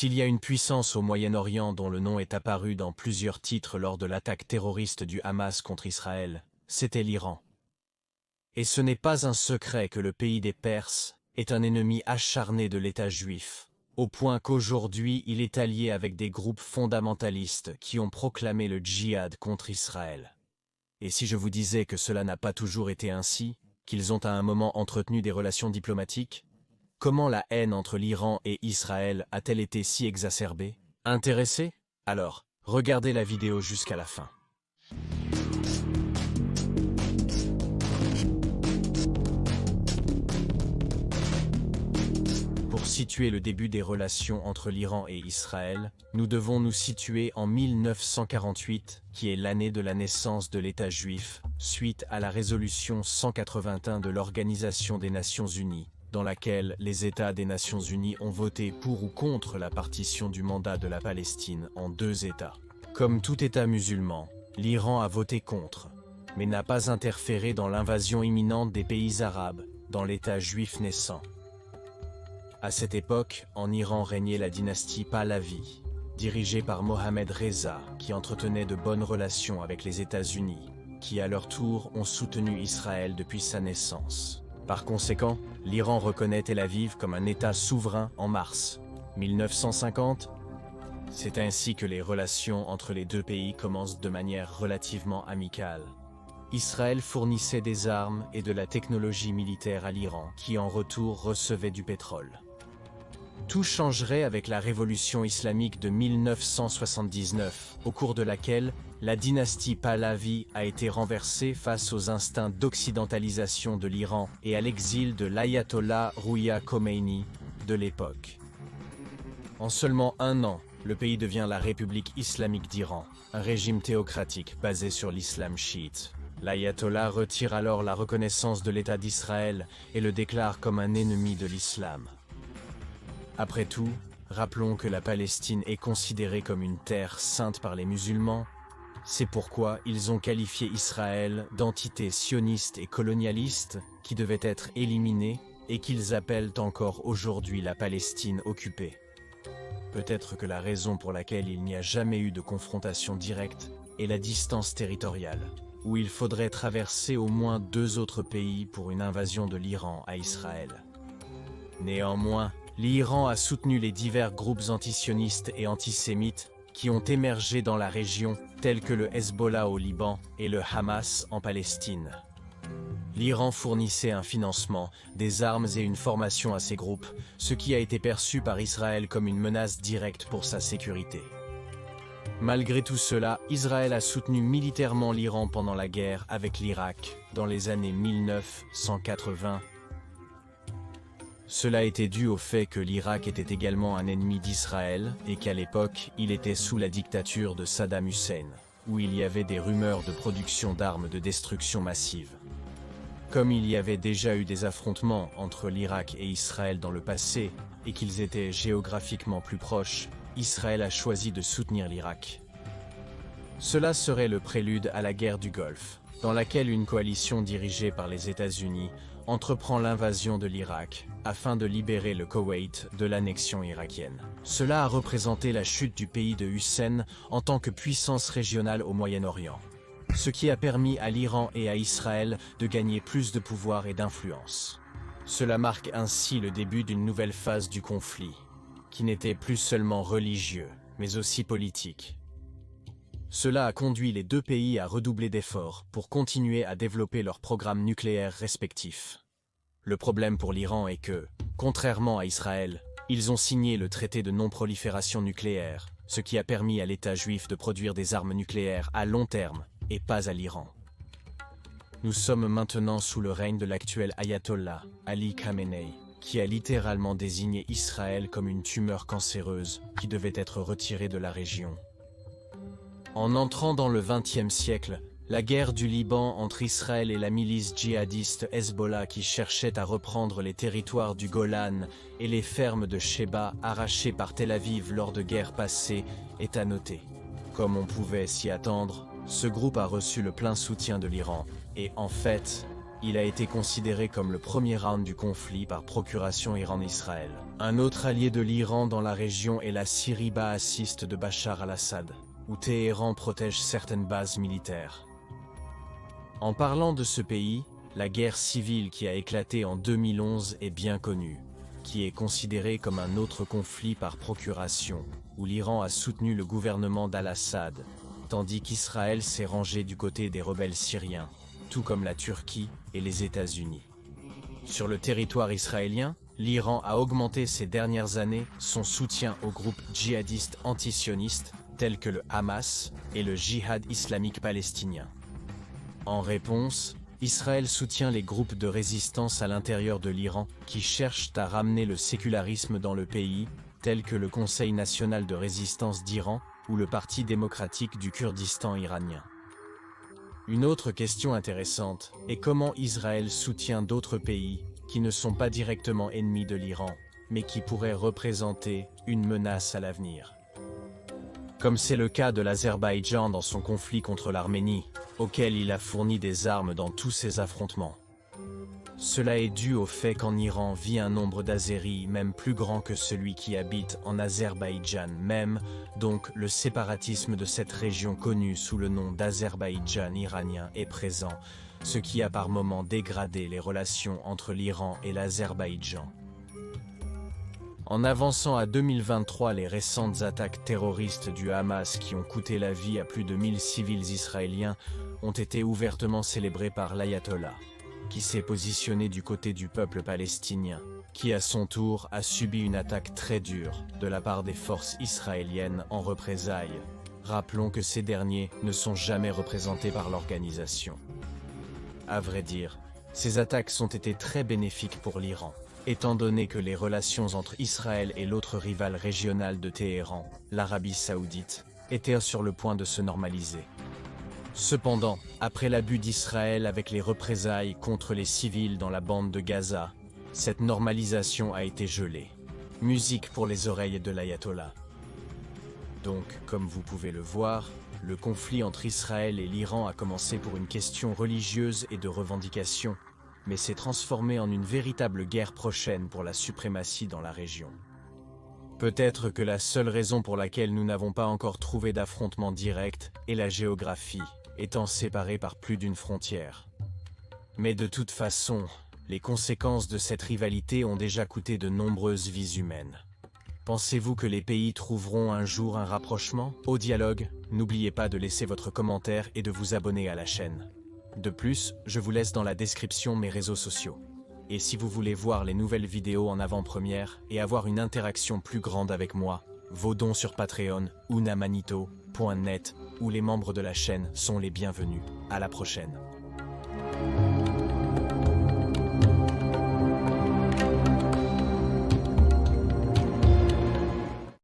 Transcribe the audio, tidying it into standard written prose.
S'il y a une puissance au Moyen-Orient dont le nom est apparu dans plusieurs titres lors de l'attaque terroriste du Hamas contre Israël, c'était l'Iran. Et ce n'est pas un secret que le pays des Perses est un ennemi acharné de l'État juif, au point qu'aujourd'hui il est allié avec des groupes fondamentalistes qui ont proclamé le djihad contre Israël. Et si je vous disais que cela n'a pas toujours été ainsi, qu'ils ont à un moment entretenu des relations diplomatiques? Comment la haine entre l'Iran et Israël a-t-elle été si exacerbée? Intéressé? Alors, regardez la vidéo jusqu'à la fin. Pour situer le début des relations entre l'Iran et Israël, nous devons nous situer en 1948, qui est l'année de la naissance de l'État juif, suite à la résolution 181 de l'Organisation des Nations Unies, dans laquelle les États des Nations Unies ont voté pour ou contre la partition du mandat de la Palestine en deux États. Comme tout État musulman, l'Iran a voté contre, mais n'a pas interféré dans l'invasion imminente des pays arabes, dans l'État juif naissant. À cette époque, en Iran régnait la dynastie Pahlavi, dirigée par Mohammad Reza, qui entretenait de bonnes relations avec les États-Unis, qui à leur tour ont soutenu Israël depuis sa naissance. Par conséquent, l'Iran reconnaît Tel Aviv comme un État souverain en mars 1950. C'est ainsi que les relations entre les deux pays commencent de manière relativement amicale. Israël fournissait des armes et de la technologie militaire à l'Iran, qui en retour recevait du pétrole. Tout changerait avec la révolution islamique de 1979, au cours de laquelle la dynastie Pahlavi a été renversée face aux instincts d'occidentalisation de l'Iran et à l'exil de l'ayatollah Rouhollah Khomeini de l'époque. En seulement un an, le pays devient la République islamique d'Iran, un régime théocratique basé sur l'islam chiite. L'ayatollah retire alors la reconnaissance de l'État d'Israël et le déclare comme un ennemi de l'islam. Après tout, rappelons que la Palestine est considérée comme une terre sainte par les musulmans. C'est pourquoi ils ont qualifié Israël d'entité sioniste et colonialiste qui devait être éliminée et qu'ils appellent encore aujourd'hui la Palestine occupée. Peut-être que la raison pour laquelle il n'y a jamais eu de confrontation directe est la distance territoriale, où il faudrait traverser au moins deux autres pays pour une invasion de l'Iran à Israël. Néanmoins, l'Iran a soutenu les divers groupes antisionistes et antisémites qui ont émergé dans la région, tels que le Hezbollah au Liban et le Hamas en Palestine. L'Iran fournissait un financement, des armes et une formation à ces groupes, ce qui a été perçu par Israël comme une menace directe pour sa sécurité. Malgré tout cela, Israël a soutenu militairement l'Iran pendant la guerre avec l'Irak, dans les années 1980. Cela était dû au fait que l'Irak était également un ennemi d'Israël et qu'à l'époque, il était sous la dictature de Saddam Hussein, où il y avait des rumeurs de production d'armes de destruction massive. Comme il y avait déjà eu des affrontements entre l'Irak et Israël dans le passé et qu'ils étaient géographiquement plus proches, Israël a choisi de soutenir l'Irak. Cela serait le prélude à la guerre du Golfe, dans laquelle une coalition dirigée par les États-Unis entreprend l'invasion de l'Irak afin de libérer le Koweït de l'annexion irakienne. Cela a représenté la chute du pays de Hussein en tant que puissance régionale au Moyen-Orient, ce qui a permis à l'Iran et à Israël de gagner plus de pouvoir et d'influence. Cela marque ainsi le début d'une nouvelle phase du conflit, qui n'était plus seulement religieux, mais aussi politique. Cela a conduit les deux pays à redoubler d'efforts pour continuer à développer leurs programmes nucléaires respectifs. Le problème pour l'Iran est que, contrairement à Israël, ils ont signé le traité de non-prolifération nucléaire, ce qui a permis à l'État juif de produire des armes nucléaires à long terme et pas à l'Iran. Nous sommes maintenant sous le règne de l'actuel ayatollah, Ali Khamenei, qui a littéralement désigné Israël comme une tumeur cancéreuse qui devait être retirée de la région. En entrant dans le XXe siècle, la guerre du Liban entre Israël et la milice djihadiste Hezbollah qui cherchait à reprendre les territoires du Golan et les fermes de Sheba arrachées par Tel Aviv lors de guerres passées est à noter. Comme on pouvait s'y attendre, ce groupe a reçu le plein soutien de l'Iran et, en fait, Il a été considéré comme le premier round du conflit par procuration Iran-Israël. Un autre allié de l'Iran dans la région est la Syrie baathiste de Bachar al-Assad, où Téhéran protège certaines bases militaires. En parlant de ce pays, la guerre civile qui a éclaté en 2011 est bien connue, qui est considérée comme un autre conflit par procuration, où l'Iran a soutenu le gouvernement d'al-Assad, tandis qu'Israël s'est rangé du côté des rebelles syriens, tout comme la Turquie et les États-Unis. Sur le territoire israélien, l'Iran a augmenté ces dernières années son soutien aux groupes djihadistes antisionistes tels que le Hamas et le Djihad islamique palestinien. En réponse, Israël soutient les groupes de résistance à l'intérieur de l'Iran qui cherchent à ramener le sécularisme dans le pays, tels que le Conseil national de résistance d'Iran ou le Parti démocratique du Kurdistan iranien. Une autre question intéressante est comment Israël soutient d'autres pays qui ne sont pas directement ennemis de l'Iran, mais qui pourraient représenter une menace à l'avenir. Comme c'est le cas de l'Azerbaïdjan dans son conflit contre l'Arménie, auquel il a fourni des armes dans tous ses affrontements. Cela est dû au fait qu'en Iran vit un nombre d'Azéris même plus grand que celui qui habite en Azerbaïdjan même, donc le séparatisme de cette région connue sous le nom d'Azerbaïdjan iranien est présent, ce qui a par moments dégradé les relations entre l'Iran et l'Azerbaïdjan. En avançant à 2023, les récentes attaques terroristes du Hamas qui ont coûté la vie à plus de 1000 civils israéliens ont été ouvertement célébrées par l'ayatollah, qui s'est positionné du côté du peuple palestinien, qui à son tour a subi une attaque très dure de la part des forces israéliennes en représailles. Rappelons que ces derniers ne sont jamais représentés par l'organisation. À vrai dire, ces attaques ont été très bénéfiques pour l'Iran, étant donné que les relations entre Israël et l'autre rival régional de Téhéran, l'Arabie saoudite, étaient sur le point de se normaliser. Cependant, après l'abus d'Israël avec les représailles contre les civils dans la bande de Gaza, cette normalisation a été gelée. Musique pour les oreilles de l'ayatollah. Donc, comme vous pouvez le voir, le conflit entre Israël et l'Iran a commencé pour une question religieuse et de revendication, mais s'est transformé en une véritable guerre prochaine pour la suprématie dans la région. Peut-être que la seule raison pour laquelle nous n'avons pas encore trouvé d'affrontement direct est la géographie, étant séparés par plus d'une frontière. Mais de toute façon, les conséquences de cette rivalité ont déjà coûté de nombreuses vies humaines. Pensez-vous que les pays trouveront un jour un rapprochement? Au dialogue, n'oubliez pas de laisser votre commentaire et de vous abonner à la chaîne. De plus, je vous laisse dans la description mes réseaux sociaux. Et si vous voulez voir les nouvelles vidéos en avant-première et avoir une interaction plus grande avec moi, vos dons sur Patreon ou namanito.net, où les membres de la chaîne sont les bienvenus. À la prochaine.